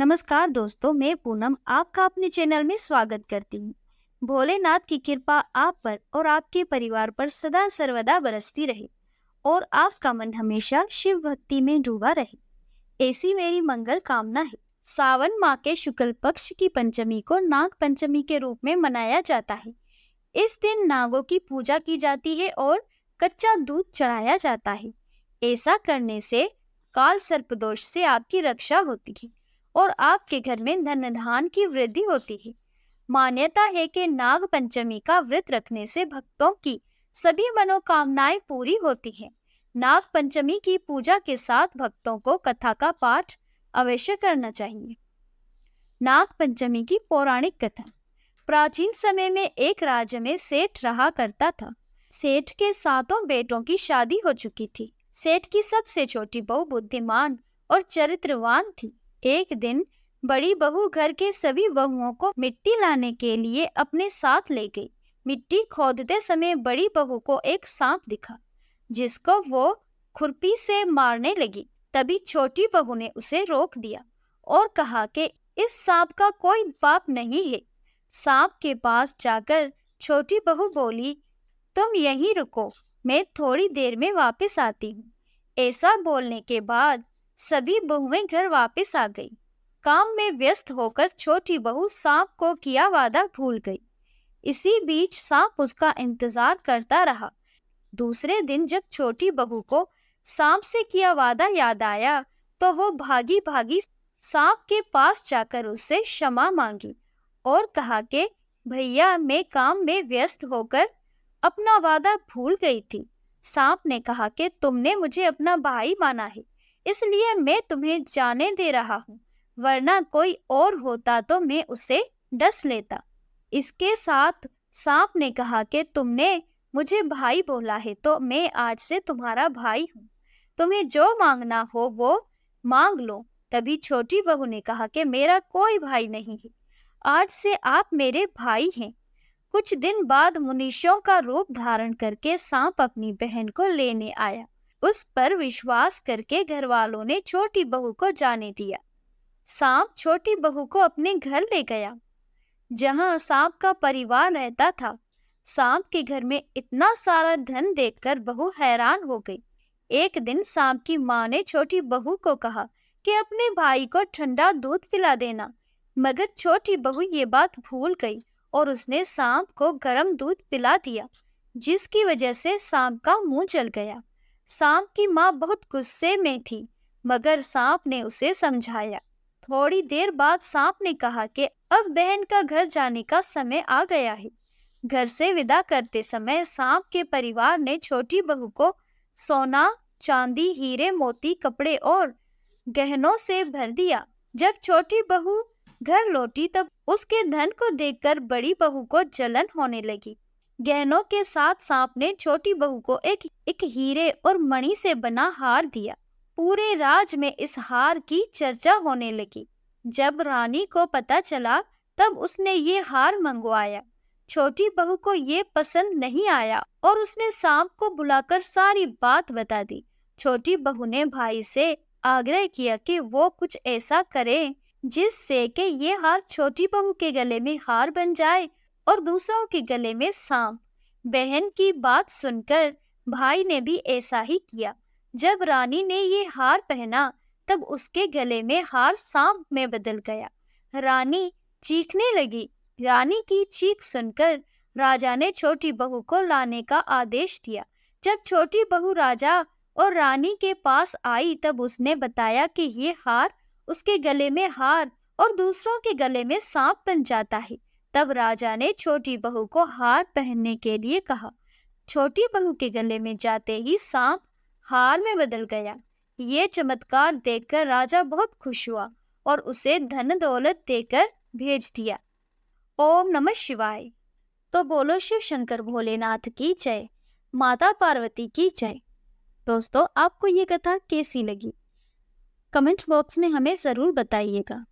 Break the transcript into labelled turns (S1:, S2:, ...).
S1: नमस्कार दोस्तों, मैं पूनम आपका अपने चैनल में स्वागत करती हूँ। भोलेनाथ की कृपा आप पर और आपके परिवार पर सदा सर्वदा बरसती रहे और आपका मन हमेशा शिव भक्ति में डूबा रहे, ऐसी मेरी मंगल कामना है। सावन माह के शुक्ल पक्ष की पंचमी को नाग पंचमी के रूप में मनाया जाता है। इस दिन नागों की पूजा की जाती है और कच्चा दूध चढ़ाया जाता है। ऐसा करने से काल सर्प दोष से आपकी रक्षा होती है और आपके घर में धन धान की वृद्धि होती है। मान्यता है कि नाग पंचमी का व्रत रखने से भक्तों की सभी मनोकामनाएं पूरी होती हैं। नाग पंचमी की पूजा के साथ भक्तों को कथा का पाठ अवश्य करना चाहिए। नाग पंचमी की पौराणिक कथा। प्राचीन समय में एक राज्य में सेठ रहा करता था। सेठ के 7 बेटों की शादी हो चुकी थी। सेठ की सबसे छोटी बहू बुद्धिमान और चरित्रवान थी। एक दिन बड़ी बहू घर के सभी बहुओं को मिट्टी लाने के लिए अपने साथ ले गई। मिट्टी खोदते समय बड़ी बहू को एक सांप दिखा, जिसको वो खुरपी से मारने लगी। तभी छोटी बहू ने उसे रोक दिया और कहा कि इस सांप का कोई पाप नहीं है। सांप के पास जाकर छोटी बहू बोली, तुम यहीं रुको, मैं थोड़ी देर में वापस आती हूँ। ऐसा बोलने के बाद सभी बहुएं घर वापस आ गई। काम में व्यस्त होकर छोटी बहू सांप को किया वादा भूल गई। इसी बीच सांप उसका इंतजार करता रहा। दूसरे दिन जब छोटी बहू को सांप से किया वादा याद आया तो वो भागी भागी सांप के पास जाकर उससे क्षमा मांगी और कहा कि भैया, मैं काम में व्यस्त होकर अपना वादा भूल गई थी। सांप ने कहा कि तुमने मुझे अपना भाई माना है, इसलिए मैं तुम्हें जाने दे रहा हूँ, वरना कोई और होता तो मैं उसे डस लेता। इसके साथ सांप ने कहा कि तुमने मुझे भाई बोला है तो मैं आज से तुम्हारा भाई हूँ, तुम्हें जो मांगना हो वो मांग लो। तभी छोटी बहू ने कहा कि मेरा कोई भाई नहीं है, आज से आप मेरे भाई हैं। कुछ दिन बाद मुनीषों का रूप धारण करके सांप अपनी बहन को लेने आया। उस पर विश्वास करके घर वालों ने छोटी बहू को जाने दिया। सांप छोटी बहू को अपने घर ले गया, जहां सांप का परिवार रहता था। सांप के घर में इतना सारा धन देखकर बहू हैरान हो गई। एक दिन सांप की माँ ने छोटी बहू को कहा कि अपने भाई को ठंडा दूध पिला देना, मगर छोटी बहू ये बात भूल गई और उसने सांप को गर्म दूध पिला दिया, जिसकी वजह से सांप का मुंह जल गया। सांप की माँ बहुत गुस्से में थी, मगर सांप ने उसे समझाया। थोड़ी देर बाद सांप ने कहा कि अब बहन का घर जाने का समय आ गया है। घर से विदा करते समय सांप के परिवार ने छोटी बहू को सोना, चांदी, हीरे, मोती, कपड़े और गहनों से भर दिया। जब छोटी बहू घर लौटी तब उसके धन को देखकर बड़ी बहू को जलन होने लगी। गहनों के साथ सांप ने छोटी बहू को एक हीरे और मणि से बना हार दिया। पूरे राज्य में इस हार की चर्चा होने लगी। जब रानी को पता चला तब उसने ये हार मंगवाया। छोटी बहू को ये पसंद नहीं आया और उसने सांप को बुलाकर सारी बात बता दी। छोटी बहू ने भाई से आग्रह किया कि वो कुछ ऐसा करे जिससे कि ये हार छोटी बहू के गले में हार बन जाए और दूसरों के गले में सांप। बहन की बात सुनकर भाई ने भी ऐसा ही किया। जब रानी ने ये हार पहना तब उसके गले में हार सांप में बदल गया। रानी चीखने लगी। रानी की चीख सुनकर राजा ने छोटी बहू को लाने का आदेश दिया। जब छोटी बहू राजा और रानी के पास आई तब उसने बताया कि ये हार उसके गले में हार और दूसरों के गले में सांप बन जाता है। तब राजा ने छोटी बहू को हार पहनने के लिए कहा। छोटी बहू के गले में जाते ही सांप हार में बदल गया। ये चमत्कार देखकर राजा बहुत खुश हुआ और उसे धन दौलत देकर भेज दिया। ओम नमः शिवाय। तो बोलो शिव शंकर भोलेनाथ की जय, माता पार्वती की जय। दोस्तों, आपको ये कथा कैसी लगी? कमेंट बॉक्स में हमें ज़रूर बताइएगा।